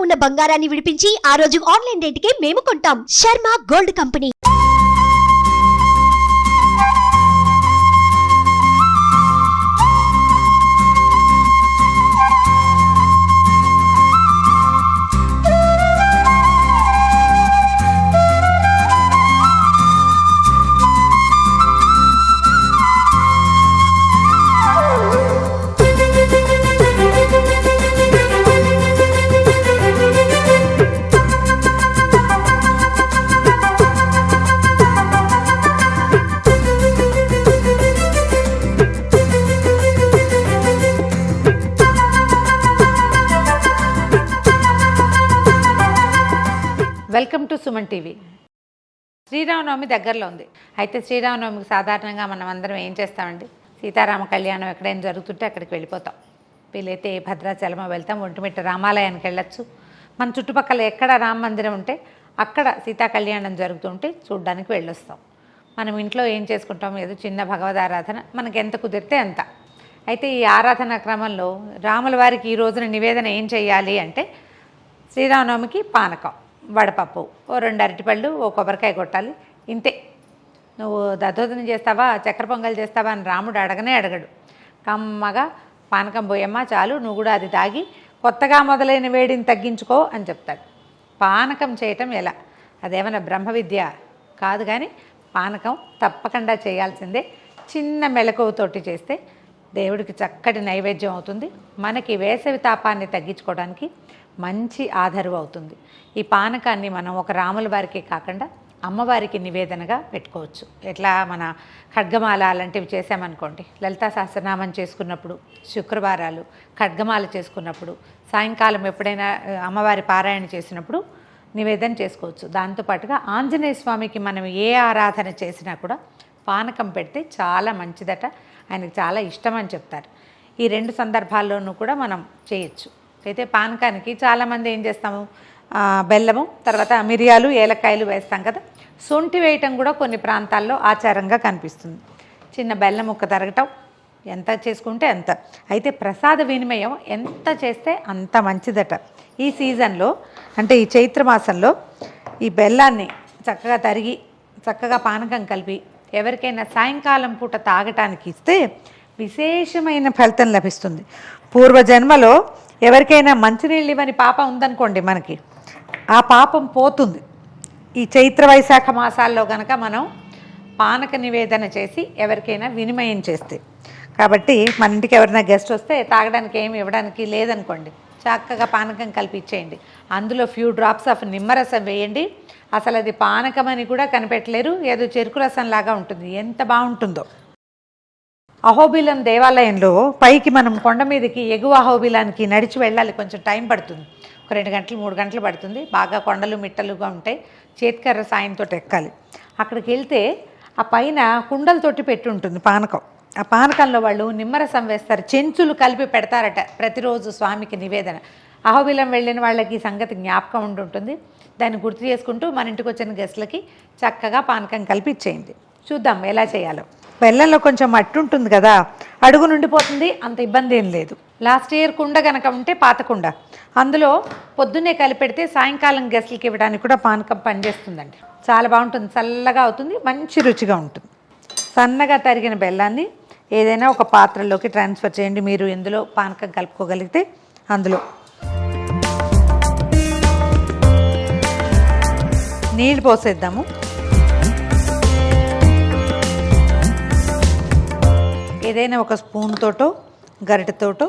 ఉన్న బంగారాన్ని విడిపించి ఆ రోజు ఆన్లైన్ రేటుకే మేము కొంటాం. Sharma gold company. Welcome to Suman TV. Sri Rama Navami దగ్గరలో ఉంది. అయితే శ్రీరామనవమికి సాధారణంగా మనం అందరం ఏం చేస్తామండి, సీతారామ కళ్యాణం ఎక్కడైనా జరుగుతుంటే అక్కడికి వెళ్ళిపోతాం. వీలైతే భద్రాచలమో వెళ్తాం, ఒంటిమిట్ట రామాలయానికి వెళ్ళొచ్చు. మన చుట్టుపక్కల ఎక్కడ రామ మందిరం ఉంటే అక్కడ సీతా కళ్యాణం జరుగుతుంటే చూడ్డానికి వెళ్ళొస్తాం. మనం ఇంట్లో ఏం చేసుకుంటాం, ఏదో చిన్న భగవద్ ఆరాధన మనకి ఎంత కుదిరితే అంత. అయితే ఈ ఆరాధన క్రమంలో రాముల వారికి ఈ రోజున నివేదన ఏం చేయాలి అంటే, శ్రీరామనవమికి పానకం, వడపప్పు, ఓ 2 అరటిపళ్ళు, ఓ కొబ్బరికాయ కొట్టాలి. ఇంతే. నువ్వు దద్దోజనం చేస్తావా, చక్కెర పొంగల్ చేస్తావా అని రాముడు అడగనే అడగడు. కమ్మగా పానకం పోయమ్మా చాలు, నువ్వు కూడా అది తాగి కొత్తగా మొదలైన వేడిని తగ్గించుకో అని చెప్తాడు. పానకం చేయటం ఎలా, అదేమైనా బ్రహ్మ విద్య కాదు, కానీ పానకం తప్పకుండా చేయాల్సిందే. చిన్న మెళకువతోటి చేస్తే దేవుడికి చక్కటి నైవేద్యం అవుతుంది. మనకి వేసవి తాపాన్ని తగ్గించుకోవడానికి మంచి ఆధారం అవుతుంది. ఈ పానకాన్ని మనం ఒక రాముల వారికి కాకుండా అమ్మవారికి నివేదనగా పెట్టుకోవచ్చు. ఎట్లా మన ఖడ్గమాల అలాంటివి చేసామనుకోండి, లలితా సహస్రనామం చేసుకున్నప్పుడు, శుక్రవారాలు ఖడ్గమాల చేసుకున్నప్పుడు, సాయంకాలం ఎప్పుడైనా అమ్మవారి పారాయణ చేసినప్పుడు నివేదన చేసుకోవచ్చు. దాంతోపాటుగా ఆంజనేయ స్వామికి మనం ఏ ఆరాధన చేసినా కూడా పానకం పెడితే చాలా మంచిదట, ఆయనకు చాలా ఇష్టం అని చెప్తారు. ఈ 2 సందర్భాల్లోనూ కూడా మనం చేయొచ్చు. అయితే పానకానికి చాలామంది ఏం చేస్తాము, బెల్లము, తర్వాత మిరియాలు, ఏలక్కాయలు వేస్తాం కదా. సొంటి వేయటం కూడా కొన్ని ప్రాంతాల్లో ఆచారంగా కనిపిస్తుంది. చిన్న బెల్లం ముక్క తరగటం, ఎంత చేసుకుంటే అంత. అయితే ప్రసాద వినిమయం ఎంత చేస్తే అంత మంచిదట. ఈ సీజన్లో అంటే ఈ చైత్రమాసంలో ఈ బెల్లాన్ని చక్కగా తరిగి చక్కగా పానకం కలిపి ఎవరికైనా సాయంకాలం పూట తాగటానికి ఇస్తే విశేషమైన ఫలితం లభిస్తుంది. పూర్వజన్మలో ఎవరికైనా మంచినీళ్ళు ఇవ్వని పాపం ఉందనుకోండి, మనకి ఆ పాపం పోతుంది. ఈ చైత్ర వైశాఖ మాసాల్లో కనుక మనం పానక నివేదన చేసి ఎవరికైనా వినిమయం చేస్తే, కాబట్టి మన ఇంటికి ఎవరైనా గెస్ట్ వస్తే తాగడానికి ఏమి ఇవ్వడానికి లేదనుకోండి, చక్కగా పానకం కలిపి ఇచ్చేయండి. అందులో ఫ్యూ డ్రాప్స్ ఆఫ్ నిమ్మరసం వేయండి. అసలు అది పానకం అని కూడా కనిపెట్టలేరు, ఏదో చెరుకు రసం లాగా ఉంటుంది. ఎంత బాగుంటుందో. అహోబిలం దేవాలయంలో పైకి మనం కొండ మీదకి ఎగువ అహోబిలానికి నడిచి వెళ్ళాలి. కొంచెం టైం పడుతుంది, ఒక 2 గంటలు 3 గంటలు పడుతుంది. బాగా కొండలు మిట్టలుగా ఉంటాయి, చేతికర్ర సాయంతో ఎక్కాలి. అక్కడికి వెళ్తే ఆ పైన కుండలతోటి పెట్టి ఉంటుంది పానకం. ఆ పానకంలో వాళ్ళు నిమ్మరసం వేస్తారు, చెంచులు కలిపి పెడతారట ప్రతిరోజు స్వామికి నివేదన. అహోబిలం వెళ్ళిన వాళ్ళకి ఈ సంగతి జ్ఞాపకం ఉంటుంటుంది. దాన్ని గుర్తు చేసుకుంటూ మన ఇంటికి వచ్చిన గెస్ట్లకి చక్కగా పానకం కలిపి ఇచ్చేయండి. చూద్దాం ఎలా చేయాలో. బెల్లంలో కొంచెం మట్టి ఉంటుంది కదా, అడుగు నుండిపోతుంది, అంత ఇబ్బంది ఏం లేదు. లాస్ట్ ఇయర్ కుండ కనుక ఉంటే పాత కుండ, అందులో పొద్దున్నే కలిపెడితే సాయంకాలం గెస్ట్లకి ఇవ్వడానికి కూడా పానకం పనిచేస్తుందండి. చాలా బాగుంటుంది, చల్లగా అవుతుంది, మంచి రుచిగా ఉంటుంది. సన్నగా తరిగిన బెల్లాన్ని ఏదైనా ఒక పాత్రలోకి ట్రాన్స్ఫర్ చేయండి. మీరు ఎందులో పానకం కలుపుకోగలిగితే అందులో నీళ్ళు పోసేద్దాము. ఏదైనా ఒక స్పూన్ తోటో గరిటెతోటో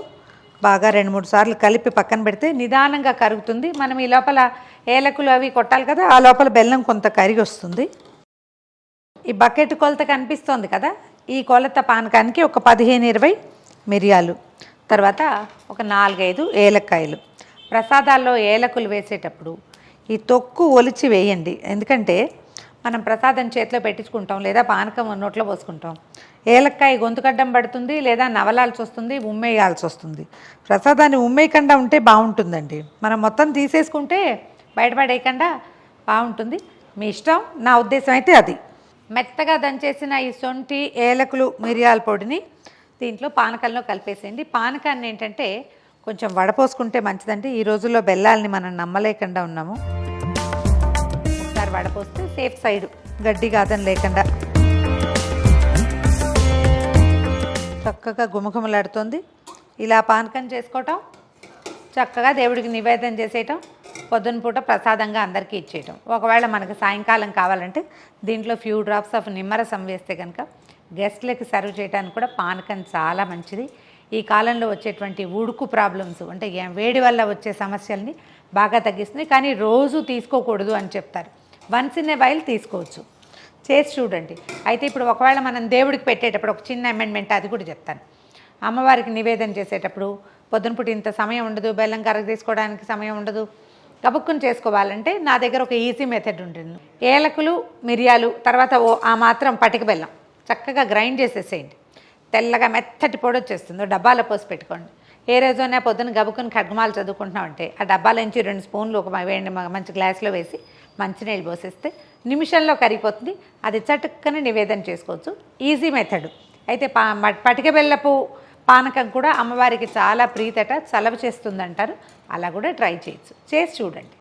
బాగా 2-3 సార్లు కలిపి పక్కన పెడితే నిదానంగా కరుగుతుంది. మనం ఈ లోపల ఏలకులు అవి కొట్టాలి కదా, ఆ లోపల బెల్లం కొంత కరిగి వస్తుంది. ఈ బకెట్ కొలత కనిపిస్తోంది కదా, ఈ కొలత పానకానికి ఒక 15-20 మిరియాలు, తర్వాత ఒక 4-5 ఏలక్కాయలు. ప్రసాదాల్లో ఏలకులు వేసేటప్పుడు ఈ తొక్కు ఒలిచి వేయండి. ఎందుకంటే మనం ప్రసాదం చేతిలో పెట్టించుకుంటాం, లేదా పానకం నోట్లో పోసుకుంటాం. ఏలక్కాయ గొంతుకడ్డం పడుతుంది, లేదా నవలాల్సి వస్తుంది, ఉమ్మేయాల్సి వస్తుంది. ప్రసాదాన్ని ఉమ్మేయకుండా ఉంటే బాగుంటుందండి. మనం మొత్తం తీసేసుకుంటే బయటపడేయకుండా బాగుంటుంది. మీ ఇష్టం, నా ఉద్దేశం అయితే అది. మెత్తగా దంచేసిన ఈ సొంటి, ఏలకులు, మిరియాల పొడిని దీంట్లో పానకంలో కలిపేసేయండి. పానకాన్ని ఏంటంటే కొంచెం వడపోసుకుంటే మంచిదంటే ఈ రోజుల్లో బెల్లాలని మనం నమ్మలేకుండా ఉన్నాము. ఒకసారి వడపోస్తే సేఫ్ సైడ్ గడ్డి గాదం లేకుండా చక్కగా గుమగుమలాడుతుంది. ఇలా పానకం చేసుకోవటం, చక్కగా దేవుడికి నివేదన చేసేయటం, పొద్దున పూట ప్రసాదంగా అందరికీ ఇచ్చేయటం. ఒకవేళ మనకి సాయంకాలం కావాలంటే దీంట్లో ఫ్యూ డ్రాప్స్ ఆఫ్ నిమ్మరసం వేస్తే కనుక గెస్ట్లకి సర్వ్ చేయడానికి కూడా పానకం చాలా మంచిది. ఈ కాలంలో వచ్చేటువంటి ఉడుకు ప్రాబ్లమ్స్ అంటే వేడి వల్ల వచ్చే సమస్యల్ని బాగా తగ్గిస్తుంది. కానీ రోజు తీసుకోకూడదు అని చెప్తారు. వన్స్ ఇన్ ఏ వైల్ తీసుకోవచ్చు. చేసి చూడండి. అయితే ఇప్పుడు ఒకవేళ మనం దేవుడికి పెట్టేటప్పుడు ఒక చిన్న అమెండ్మెంట్ అది కూడా చెప్తాను. అమ్మవారికి నివేదన చేసేటప్పుడు పొద్దునపూట ఇంత సమయం ఉండదు, బెల్లం కరగ తీసుకోవడానికి సమయం ఉండదు, గబుక్కుని చేసుకోవాలంటే నా దగ్గర ఒక ఈజీ మెథడ్ ఉంటుంది. ఏలకులు, మిరియాలు, తర్వాత ఆ మాత్రం పటిక బెల్లం చక్కగా గ్రైండ్ చేసేసేయండి. తెల్లగా మెత్తటి పొడి వచ్చేస్తుంది. డబ్బాలో పోసి పెట్టుకోండి. ఏ రోజైనా పొద్దున్న గబుక్కుని ఖడ్గమాలు చదువుకుంటున్నామంటే ఆ డబ్బాలోంచి 2 స్పూన్లు ఒక వేయండి మంచి గ్లాసులో వేసి మంచినీళ్ళు పోసేస్తే నిమిషంలో కరిగిపోతుంది. అది చటుక్కని నివేదన చేసుకోవచ్చు. Easy method. అయితే పటిక బెల్లపు పానకం కూడా అమ్మవారికి చాలా ప్రీతట, చలవ చేస్తుందంటారు. అలా కూడా ట్రై చేయొచ్చు. చేసి చూడండి.